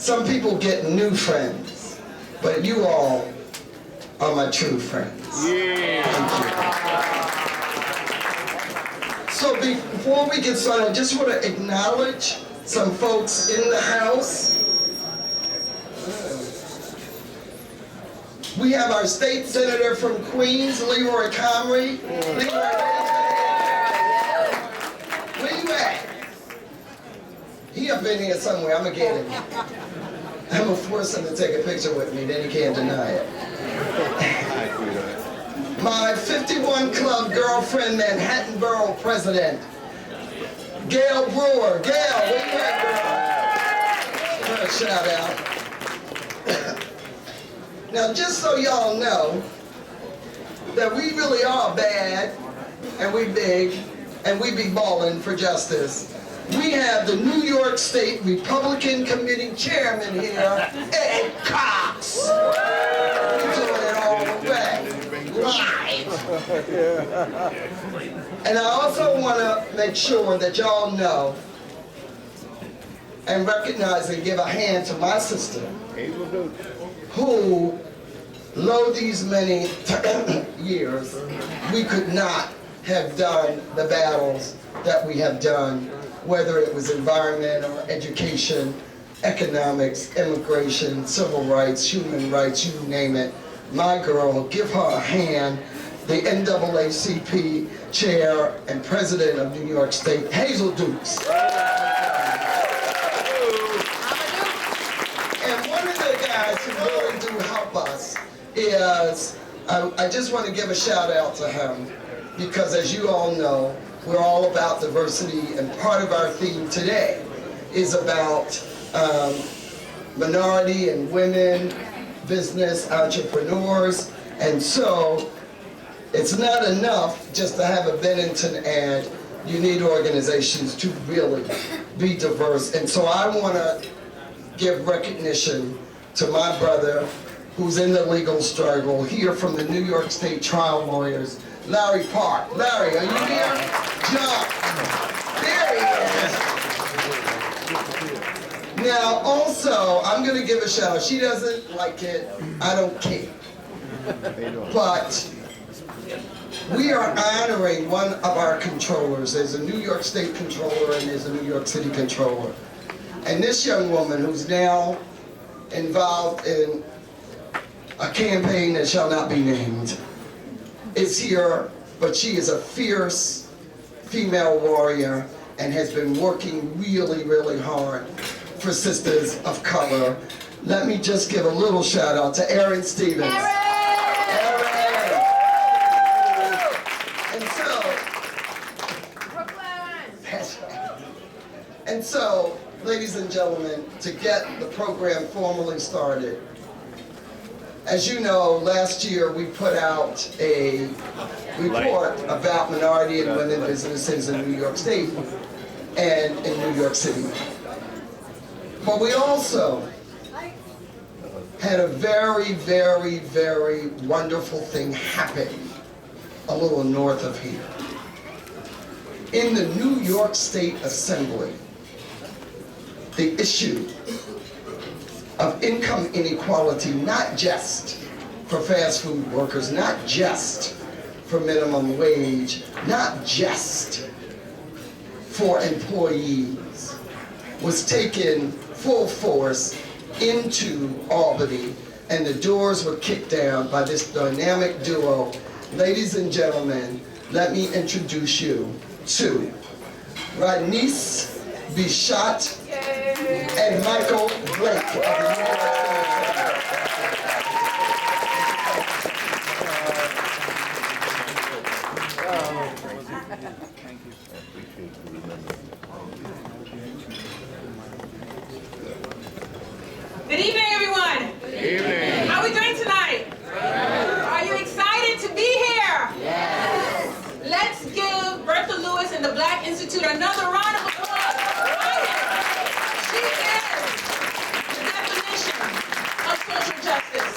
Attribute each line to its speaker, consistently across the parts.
Speaker 1: Some people get new friends, but you all are my true friends.
Speaker 2: Yeah.
Speaker 1: Thank you. So before we get started, I just want to acknowledge some folks in the house. We have our state senator from Queens, Leroy Comrie. Leroy, where you at? He up in here somewhere. I'm gonna get him. I'm gonna force him to take a picture with me, then he can't deny it. My 51 Club girlfriend, Manhattan Borough President, Gail Brewer. Gail, where you at, girl? Give her a shout out. Now, just so y'all know that we really are bad, and we big, and we be ballin' for justice, we have the New York State Republican Committee Chairman here, Ed Cox. We're doing it all the way, live. And I also want to make sure that y'all know and recognize and give a hand to my sister, who, lo these many years, we could not have done the battles that we have done, whether it was environment or education, economics, immigration, civil rights, human rights, you name it. My girl, give her a hand, the NAACP chair and president of New York State, Hazel Dukes. And one of the guys who really do help us is, I just want to give a shout out to him, because as you all know, we're all about diversity, and part of our theme today is about minority and women, business, entrepreneurs, and so it's not enough just to have a Bennington ad. You need organizations to really be diverse, and so I want to give recognition to my brother who's in the legal struggle, here from the New York State trial lawyers, Larry Park. Larry, are you here? John. There he is. Now, also, I'm going to give a shout out. She doesn't like it. I don't care. But we are honoring one of our controllers. There's a New York State controller and there's a New York City controller. And this young woman, who's now involved in a campaign that shall not be named, is here, but she is a fierce female warrior and has been working really, really hard for sisters of color. Let me just give a little shout out to Erin Stevens. Erin! And so, and so, ladies and gentlemen, to get the program formally started, as you know, last year we put out a report about minority and women businesses in New York State and in New York City. But we also had a very, very, very wonderful thing happen a little north of here. In the New York State Assembly, the issue of income inequality, not just for fast food workers, not just for minimum wage, not just for employees, was taken full force into Albany, and the doors were kicked down by this dynamic duo. Ladies and gentlemen, let me introduce you to Radnice Bichat and Michael Blake of the New York
Speaker 3: Good evening, everyone.
Speaker 2: Good evening.
Speaker 3: How are we doing tonight? Are you excited to be here?
Speaker 4: Yes.
Speaker 3: Let's give Bertha Lewis and the Black Institute another round of applause. She is the definition of social justice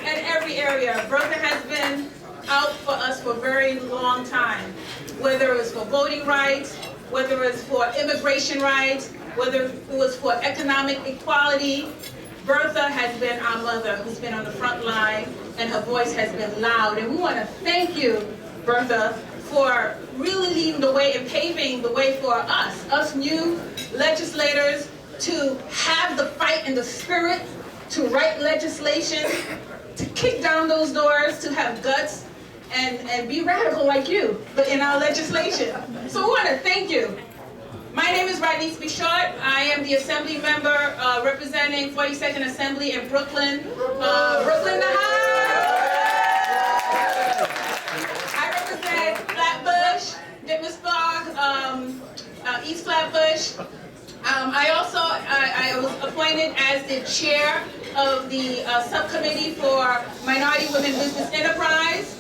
Speaker 3: in every area. Bertha has been out for us for a very long time, whether it's for voting rights, whether it's for immigration rights, whether it was for economic equality. Bertha has been our mother who's been on the front line, and her voice has been loud. And we want to thank you, Bertha, for really leading the way and paving the way for us new legislators, to have the fight and the spirit to write legislation, to kick down those doors, to have guts, and be radical like you, but in our legislation. So we want to thank you. My name is Rodney Short. I am the Assembly member representing 42nd Assembly in Brooklyn. Brooklyn, the house! I represent Flatbush, Ditmasburg, East Flatbush. I was appointed as the chair of the subcommittee for Minority Women Business Enterprise.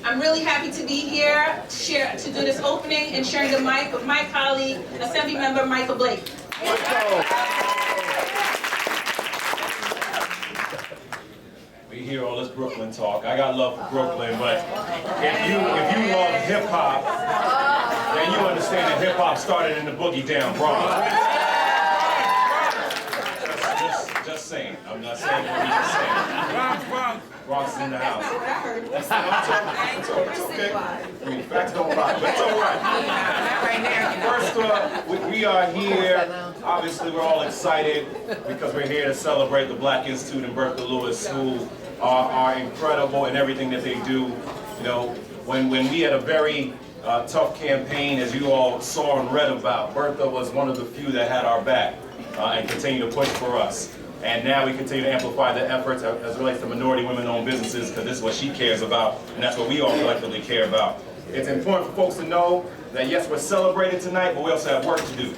Speaker 3: I'm really happy to be here to do this opening and sharing the mic with my colleague, Assembly Member Michael Blake.
Speaker 2: We hear all this Brooklyn talk. I got love for Brooklyn, but if you love hip hop, then you understand that hip hop started in the boogie down Bronx. Just saying. I'm not saying what he's just saying. Bronx in the house. It's okay. I mean, facts don't lie, but it's all right. First, we are here. Obviously, we're all excited because we're here to celebrate the Black Institute and Bertha Lewis, who are incredible in everything that they do. You know, when we had a very tough campaign, as you all saw and read about, Bertha was one of the few that had our back and continue to push for us. And now we continue to amplify the efforts as it relates to minority women-owned businesses, because this is what she cares about, and that's what we all collectively care about. It's important for folks to know that yes, we're celebrating tonight, but we also have work to do.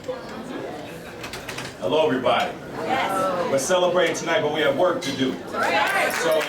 Speaker 2: Hello, everybody. Yes. We're celebrating tonight, but we have work to do. So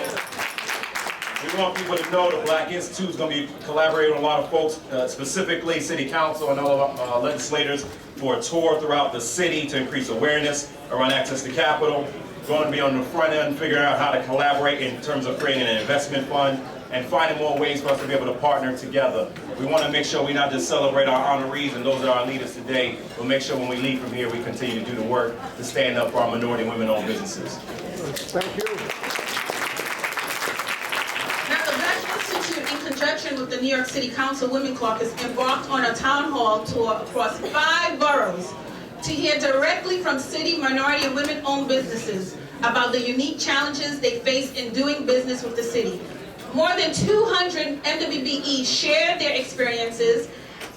Speaker 2: we want people to know the Black Institute is going to be collaborating with a lot of folks, specifically City Council and all of our legislators, for a tour throughout the city to increase awareness around access to capital. We're going to be on the front end figuring out how to collaborate in terms of creating an investment fund and finding more ways for us to be able to partner together. We want to make sure we not just celebrate our honorees and those that are our leaders today, but make sure when we leave from here we continue to do the work to stand up for our minority women-owned businesses.
Speaker 4: Thank you.
Speaker 3: Now, the Black Institute, in conjunction with the New York City Council Women Caucus, embarked on a town hall tour across 5 boroughs to hear directly from city minority and women-owned businesses about the unique challenges they face in doing business with the city. More than 200 MWBEs shared their experiences,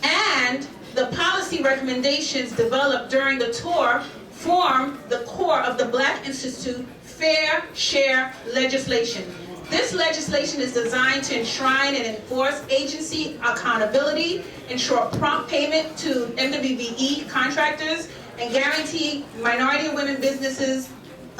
Speaker 3: and the policy recommendations developed during the tour form the core of the Black Institute Fair Share legislation. This legislation is designed to enshrine and enforce agency accountability, ensure prompt payment to MWBE contractors, and guarantee minority and women businesses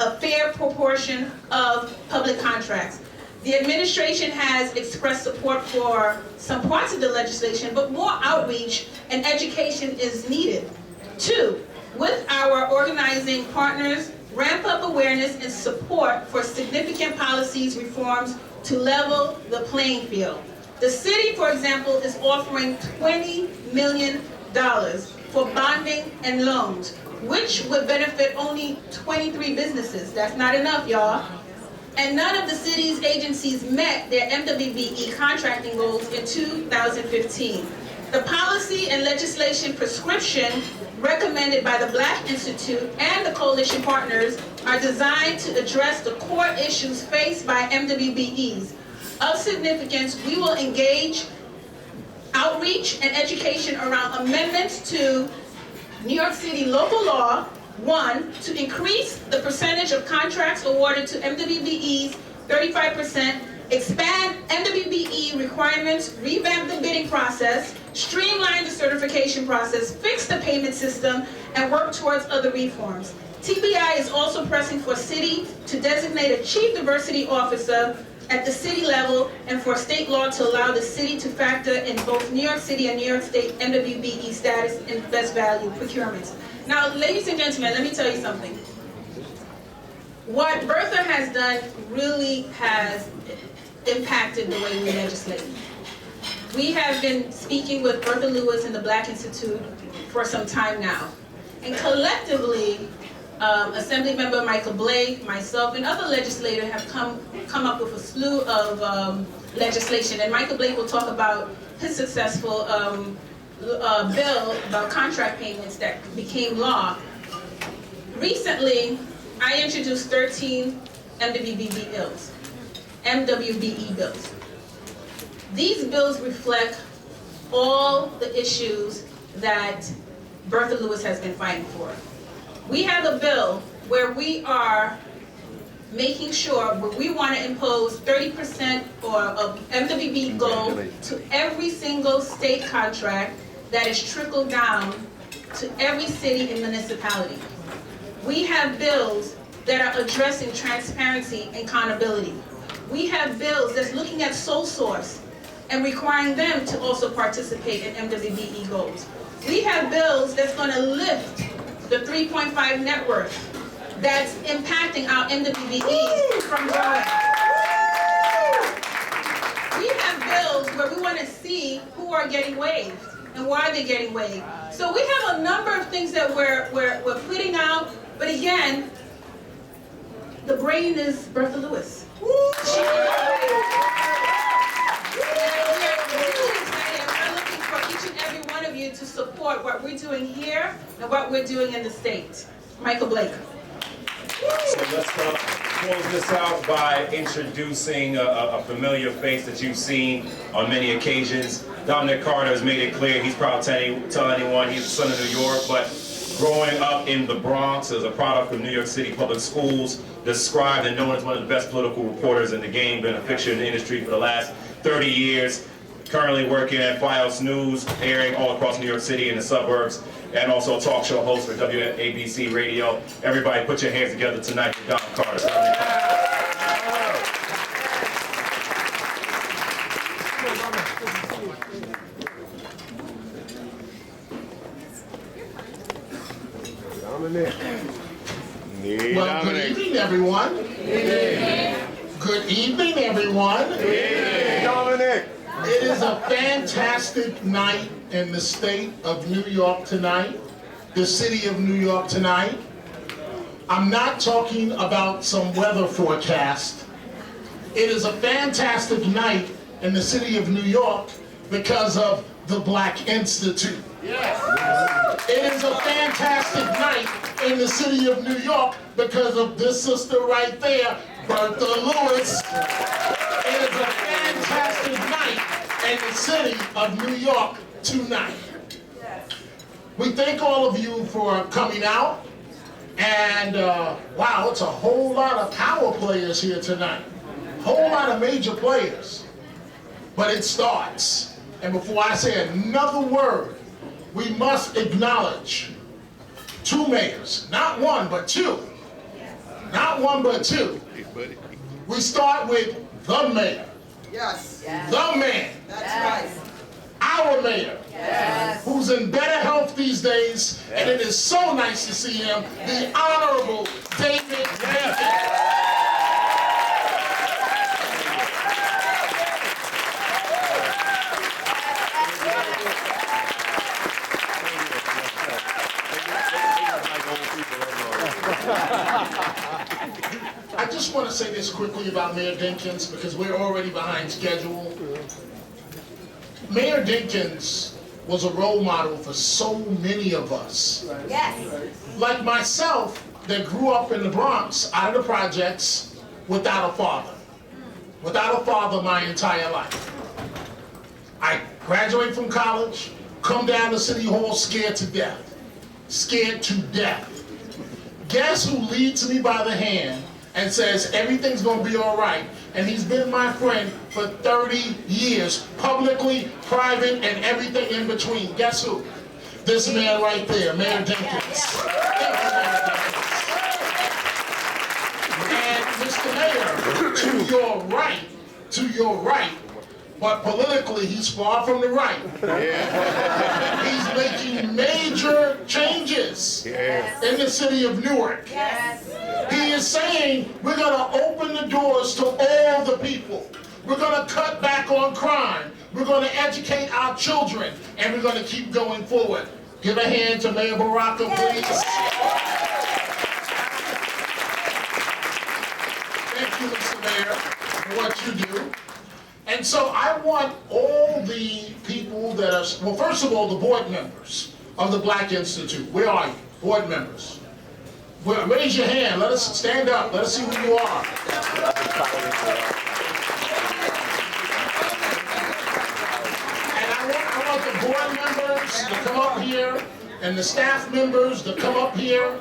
Speaker 3: a fair proportion of public contracts. The administration has expressed support for some parts of the legislation, but more outreach and education is needed. 2, with our organizing partners, ramp up awareness and support for significant policies reforms to level the playing field. The city, for example, is offering $20 million for bonding and loans, which would benefit only 23 businesses. That's not enough, y'all. And none of the city's agencies met their MWBE contracting goals in 2015. The policy and legislation prescription recommended by the Black Institute and the coalition partners are designed to address the core issues faced by MWBEs. Of significance, we will engage outreach and education around amendments to New York City local law, 1, to increase the percentage of contracts awarded to MWBEs 35%, expand MWBE requirements, revamp the bidding process, streamline the certification process, fix the payment system, and work towards other reforms. TBI is also pressing for city to designate a chief diversity officer at the city level and for state law to allow the city to factor in both New York City and New York State MWBE status in best value procurements. Now, ladies and gentlemen, let me tell you something. What Bertha has done really has impacted the way we legislate. We have been speaking with Bertha Lewis and the Black Institute for some time now. And collectively, Assemblymember Michael Blake, myself, and other legislators have come up with a slew of legislation. And Michael Blake will talk about his successful bill about contract payments that became law. Recently, I introduced 13 MWBE bills. These bills reflect all the issues that Bertha Lewis has been fighting for. We have a bill where we are making sure where we want to impose 30% or of MWB goal to every single state contract that is trickled down to every city and municipality. We have bills that are addressing transparency and accountability. We have bills that's looking at sole source and requiring them to also participate in MWBE goals. We have bills that's going to lift the 3.5 net worth that's impacting our MWBEs from growing. We have bills where we want to see who are getting waived and why they're getting waived. So we have a number of things that we're putting out, but again, the brain is Bertha Lewis. We're looking for each and every one of you to support what we're doing here and what we're doing in the state. Michael Blake.
Speaker 2: So let's close this out by introducing a familiar face that you've seen on many occasions. Dominic Carter has made it clear he's proud to tell anyone he's the son of New York, but growing up in the Bronx as a product of New York City public schools, described and known as one of the best political reporters in the game, been a fixture in the industry for the last 30 years, currently working at Fios News, airing all across New York City and the suburbs, and also a talk show host for WABC Radio. Everybody put your hands together tonight for Dominic Carter.
Speaker 4: Well, good evening, everyone. Good evening, everyone.
Speaker 2: Dominic!
Speaker 4: It is a fantastic night in the state of New York tonight, the city of New York tonight. I'm not talking about some weather forecast. It is a fantastic night in the city of New York because of the Black Institute. It is a fantastic night in the city of New York because of this sister right there, Bertha Lewis. It is a fantastic night in the city of New York tonight. We thank all of you for coming out. And wow, it's a whole lot of power players here tonight. Whole lot of major players. But it starts. And before I say another word, we must acknowledge two mayors. Not one, but two. Not one, but two. We start with the mayor.
Speaker 1: Yes.
Speaker 4: The man.
Speaker 1: That's right.
Speaker 4: Our mayor. Yes. Who's in better health these days, and it is so nice to see him, the Honorable David Jenkins. I just want to say this quickly about Mayor Dinkins because we're already behind schedule. Mayor Dinkins was a role model for so many of us.
Speaker 5: Yes.
Speaker 4: Like myself, that grew up in the Bronx, out of the projects, without a father. Without a father my entire life. I graduate from college, come down to City Hall scared to death. Scared to death. Guess who leads me by the hand and says everything's gonna be all right? And he's been my friend for 30 years, publicly, private, and everything in between. Guess who? This man right there, Mayor Dinkins. Thank you, Mayor Dinkins. And Mr. Mayor, to your right, but politically he's far from the right. He's making major changes in the city of Newark.
Speaker 5: Yes.
Speaker 4: He is saying we're going to open the doors to all the people. We're going to cut back on crime. We're going to educate our children, and we're going to keep going forward. Give a hand to Mayor Baraka, please. Thank you, Mr. Mayor, for what you do. And so I want all the people that are, well, first of all, the board members of the Black Institute. Where are you, board members? Well, raise your hand. Let us stand up. Let us see who you are. And I want the board members to come up here and the staff members to come up here.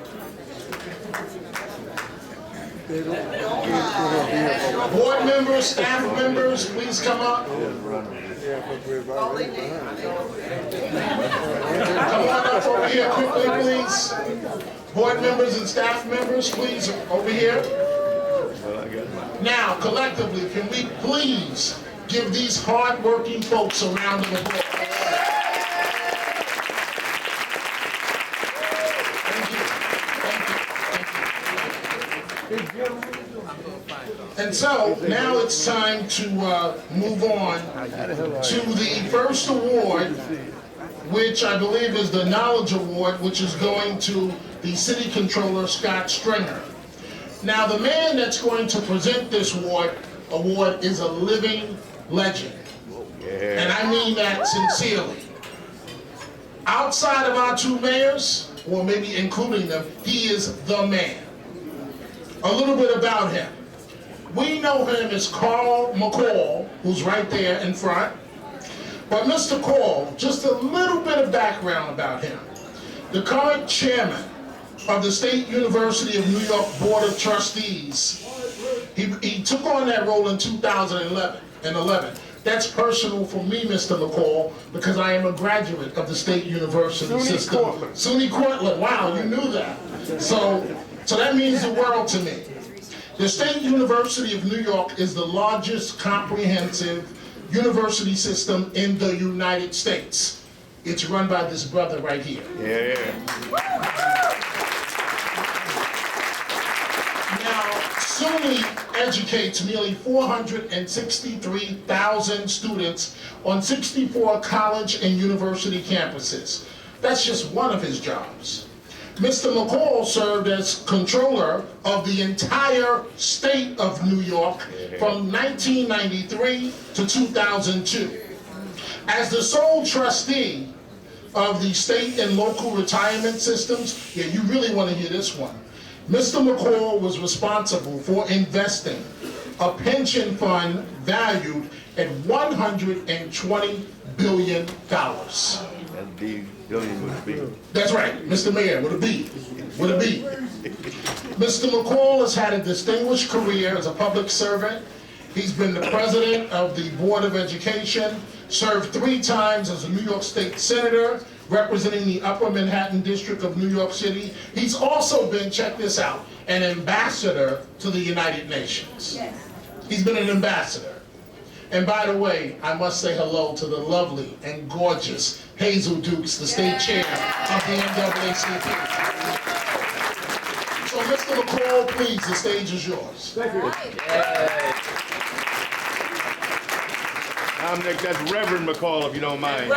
Speaker 4: Board members, staff members, please come up. Come on up over here quickly, please. Board members and staff members, please, over here. Now, collectively, can we please give these hard-working folks a round of applause? And so, now it's time to move on to the first award, which I believe is the Knowledge Award, which is going to the City Controller, Scott Stringer. Now, the man that's going to present this award is a living legend. And I mean that sincerely. Outside of our two mayors, or maybe including them, he is the man. A little bit about him. We know him as Carl McCall, who's right there in front. But Mr. Call, just a little bit of background about him. The current chairman of the State University of New York Board of Trustees. He took on that role in 2011. That's personal for me, Mr. McCall, because I am a graduate of the State University system. SUNY Cortland, wow, you knew that. So that means the world to me. The State University of New York is the largest comprehensive university system in the United States. It's run by this brother right here. Now, SUNY educates nearly 463,000 students on 64 college and university campuses. That's just one of his jobs. Mr. McCall served as controller of the entire state of New York from 1993 to 2002. As the sole trustee of the state and local retirement systems, yeah, you really want to hear this one. Mr. McCall was responsible for investing a pension fund valued at $120 billion.
Speaker 5: And B, billion with a B.
Speaker 4: That's right, Mr. Mayor, with a B. With a B. Mr. McCall has had a distinguished career as a public servant. He's been the president of the Board of Education, served 3 times as a New York State Senator, representing the Upper Manhattan District of New York City. He's also been, check this out, an ambassador to the United Nations. Yes. He's been an ambassador. And by the way, I must say hello to the lovely and gorgeous Hazel Dukes, the state chair of the NAACP. So Mr. McCall, please, the stage is yours.
Speaker 5: Thank you. Dominic, that's Reverend McCall, if you don't mind.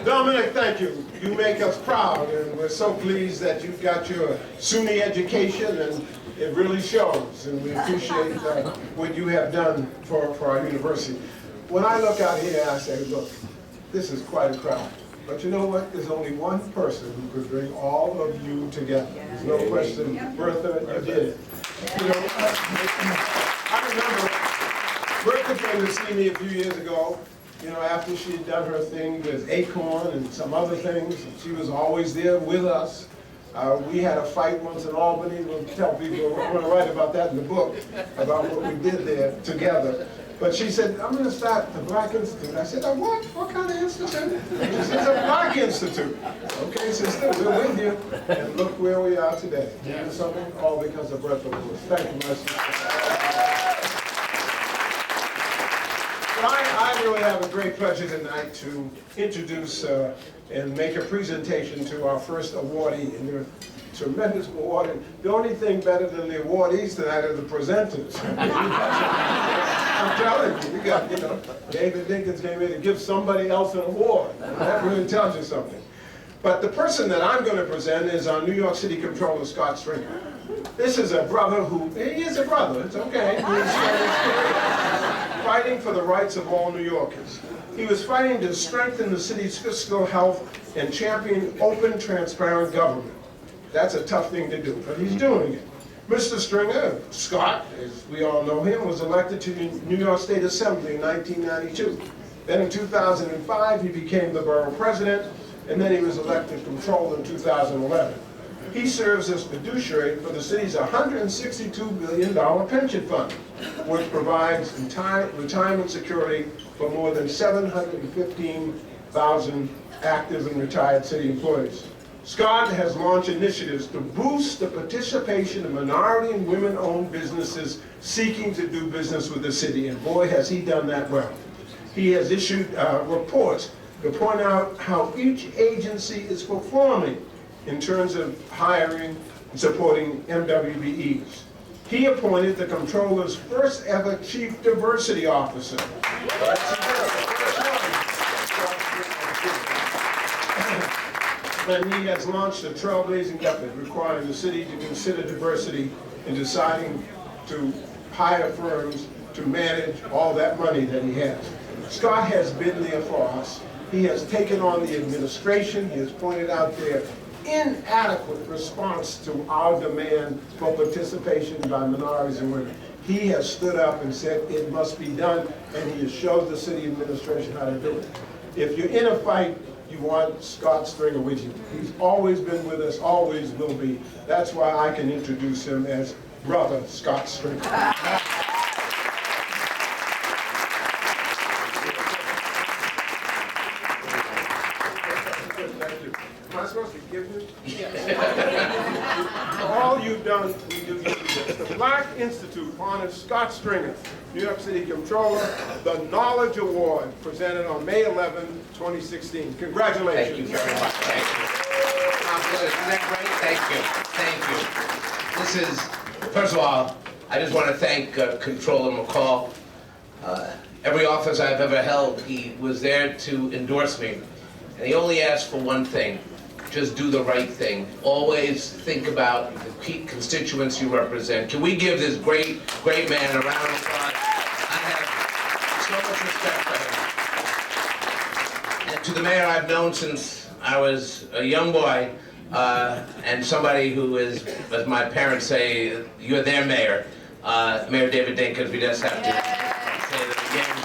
Speaker 6: Dominic, thank you. You make us proud, and we're so pleased that you got your SUNY education, and it really shows, and we appreciate what you have done for our university. When I look out here, I say, look, this is quite a crowd. But you know what? There's only one person who could bring all of you together. There's no question. Bertha, you did it. You know, I remember Bertha came to see me a few years ago, you know, after she had done her thing with Acorn and some other things. She was always there with us. We had a fight once in Albany. We'll tell people, we're going to write about that in the book, about what we did there together. But she said, I'm going to start the Black Institute. I said, what? What kind of institute? She said, it's a Black Institute. Okay, sister, we're with you. And look where we are today. Doing something all because of Bertha Lewis. Thank you, my sister. I really have a great pleasure tonight to introduce and make a presentation to our first awardee in their tremendous award. And the only thing better than the awardees tonight are the presenters. I'm telling you, we got, David Dinkins came in to give somebody else an award. That really tells you something. But the person that I'm going to present is our New York City Comptroller, Scott Stringer. This is a brother who, he is a brother, it's okay. He's fighting for the rights of all New Yorkers. He was fighting to strengthen the city's fiscal health and champion open, transparent government. That's a tough thing to do, but he's doing it. Mr. Stringer, Scott, as we all know him, was elected to the New York State Assembly in 1992. Then in 2005, he became the borough president, and then he was elected comptroller in 2011. He serves as fiduciary for the city's $162 billion pension fund, which provides retirement security for more than 715,000 active and retired city employees. Scott has launched initiatives to boost the participation of minority and women-owned businesses seeking to do business with the city, and boy, has he done that well. He has issued reports to point out how each agency is performing in terms of hiring and supporting MWBEs. He appointed the Comptroller's first ever Chief Diversity Officer. And he has launched a trailblazing effort requiring the city to consider diversity in deciding to hire firms to manage all that money that he has. Scott has been there for us. He has taken on the administration. He has pointed out their inadequate response to our demand for participation by minorities and women. He has stood up and said it must be done, and he has showed the city administration how to do it. If you're in a fight, you want Scott Stringer with you. He's always been with us, always will be. That's why I can introduce him as Brother Scott Stringer. Am I supposed to give you? All you've done, we do give you this. The Black Institute honors Scott Stringer, New York City Comptroller, the Knowledge Award, presented on May 11, 2016. Congratulations.
Speaker 7: Thank you very much. Thank you. Isn't that great? Thank you. Thank you. This is, first of all, I just want to thank Comptroller McCall. Every office I've ever held, he was there to endorse me. And he only asked for one thing: just do the right thing. Always think about the constituents you represent. Can we give this great man a round of applause? I have so much respect for him. And to the mayor I've known since I was a young boy, and somebody who is, as my parents say, you're their mayor, Mayor David Dinkins. We just have to say that again.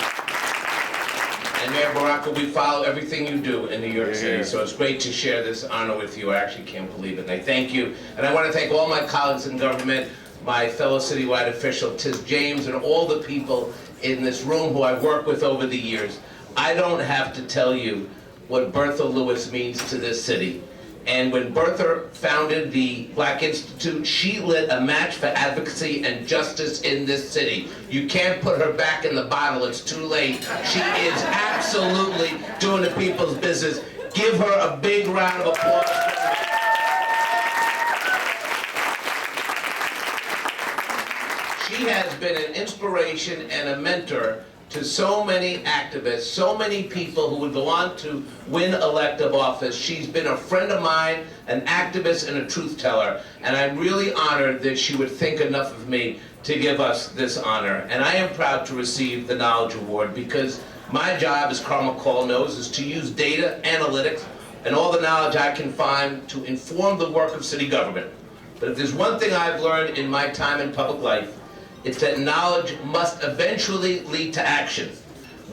Speaker 7: And Mayor Baraka, we follow everything you do in New York City, so it's great to share this honor with you. I actually can't believe it, and I thank you. And I want to thank all my colleagues in government, my fellow citywide official, Tiz James, and all the people in this room who I've worked with over the years. I don't have to tell you what Bertha Lewis means to this city. And when Bertha founded the Black Institute, she lit a match for advocacy and justice in this city. You can't put her back in the bottle, it's too late. She is absolutely doing the people's business. Give her a big round of applause. She has been an inspiration and a mentor to so many activists, so many people who would go on to win elective office. She's been a friend of mine, an activist, and a truth teller. And I'm really honored that she would think enough of me to give us this honor. And I am proud to receive the Knowledge Award because my job, as Carl McCall knows, is to use data, analytics, and all the knowledge I can find to inform the work of city government. But if there's one thing I've learned in my time in public life, it's that knowledge must eventually lead to action.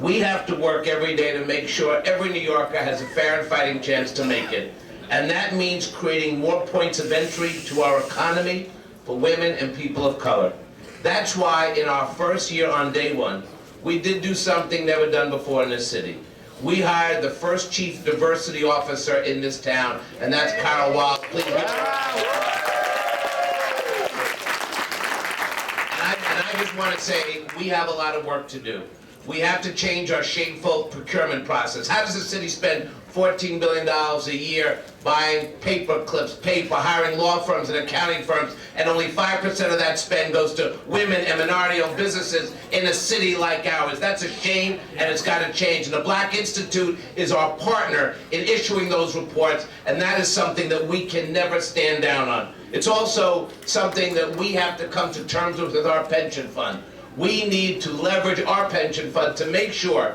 Speaker 7: We have to work every day to make sure every New Yorker has a fair and fighting chance to make it. And that means creating more points of entry to our economy for women and people of color. That's why in our first year on day one, we did do something never done before in this city. We hired the first Chief Diversity Officer in this town, and that's Carl Wild. Please give her. I just want to say we have a lot of work to do. We have to change our shameful procurement process. How does the city spend $14 billion a year buying paper clips, paper, hiring law firms and accounting firms, and only 5% of that spend goes to women and minority-owned businesses in a city like ours. That's a shame, and it's got to change. And the Black Institute is our partner in issuing those reports, and that is something that we can never stand down on. It's also something that we have to come to terms with our pension fund. We need to leverage our pension fund to make sure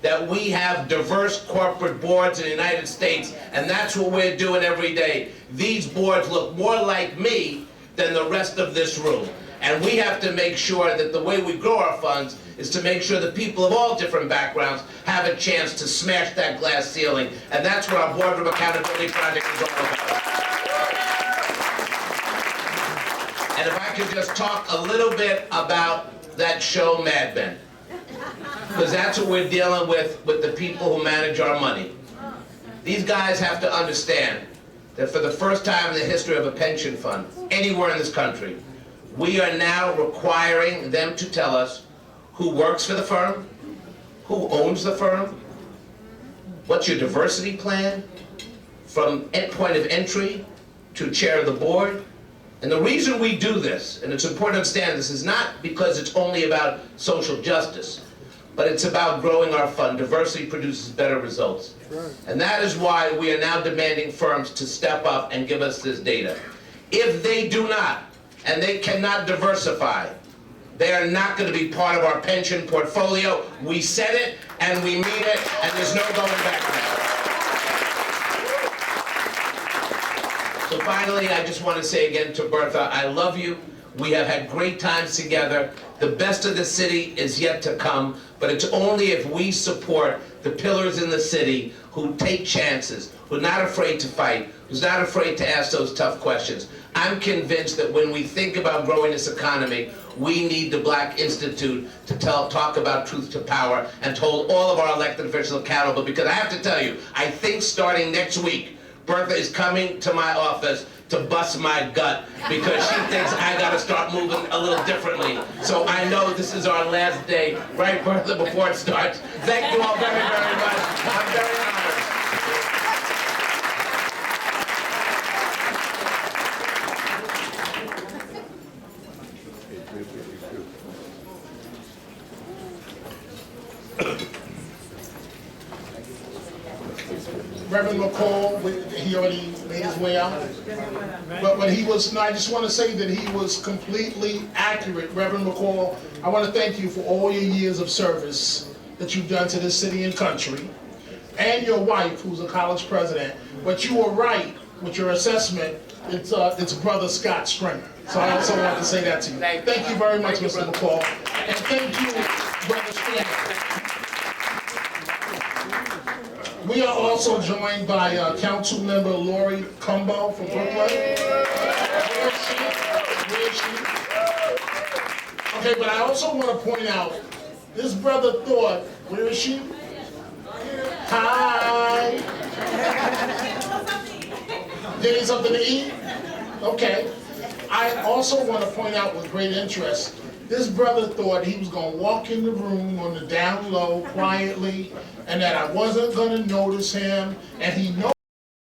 Speaker 7: that we have diverse corporate boards in the United States, and that's what we're doing every day. These boards look more like me than the rest of this room. And we have to make sure that the way we grow our funds is to make sure that people of all different backgrounds have a chance to smash that glass ceiling. And that's what our Boardroom Accountability Project is all about. And if I could just talk a little bit about that show, Mad Men. Because that's what we're dealing with the people who manage our money. These guys have to understand that for the first time in the history of a pension fund, anywhere in this country, we are now requiring them to tell us who works for the firm, who owns the firm, what's your diversity plan, from point of entry to chair of the board. And the reason we do this, and it's important to understand this, is not because it's only about social justice, but it's about growing our fund. Diversity produces better results. And that is why we are now demanding firms to step up and give us this data. If they do not, and they cannot diversify, they are not going to be part of our pension portfolio. We said it, and we mean it, and there's no going back now. So finally, I just want to say again to Bertha, I love you. We have had great times together. The best of the city is yet to come, but it's only if we support the pillars in the city who take chances, who are not afraid to fight, who's not afraid to ask those tough questions. I'm convinced that when we think about growing this economy, we need the Black Institute to talk about truth to power and to hold all of our elected officials accountable, because I have to tell you, I think starting next week, Bertha is coming to my office to bust my gut because she thinks I gotta start moving a little differently. So I know this is our last day, right, Bertha, before it starts. Thank you all very, very much. I'm very honored.
Speaker 4: Reverend McCall, he already made his way out. But he was, no, I just want to say that he was completely accurate. Reverend McCall, I want to thank you for all your years of service that you've done to this city and country, and your wife, who's a college president. But you were right with your assessment. It's Brother Scott Stringer. So I also want to say that to you. Thank you very much, Mr. McCall. And thank you, Brother Stringer. We are also joined by Council Member Lori Cumbo from Brooklyn. Where is she? Okay, but I also want to point out, this brother thought, where is she? Hi. Getting something to eat? Okay. I also want to point out with great interest, this brother thought he was going to walk in the room on the down low, quietly, and that I wasn't going to notice him, and he knows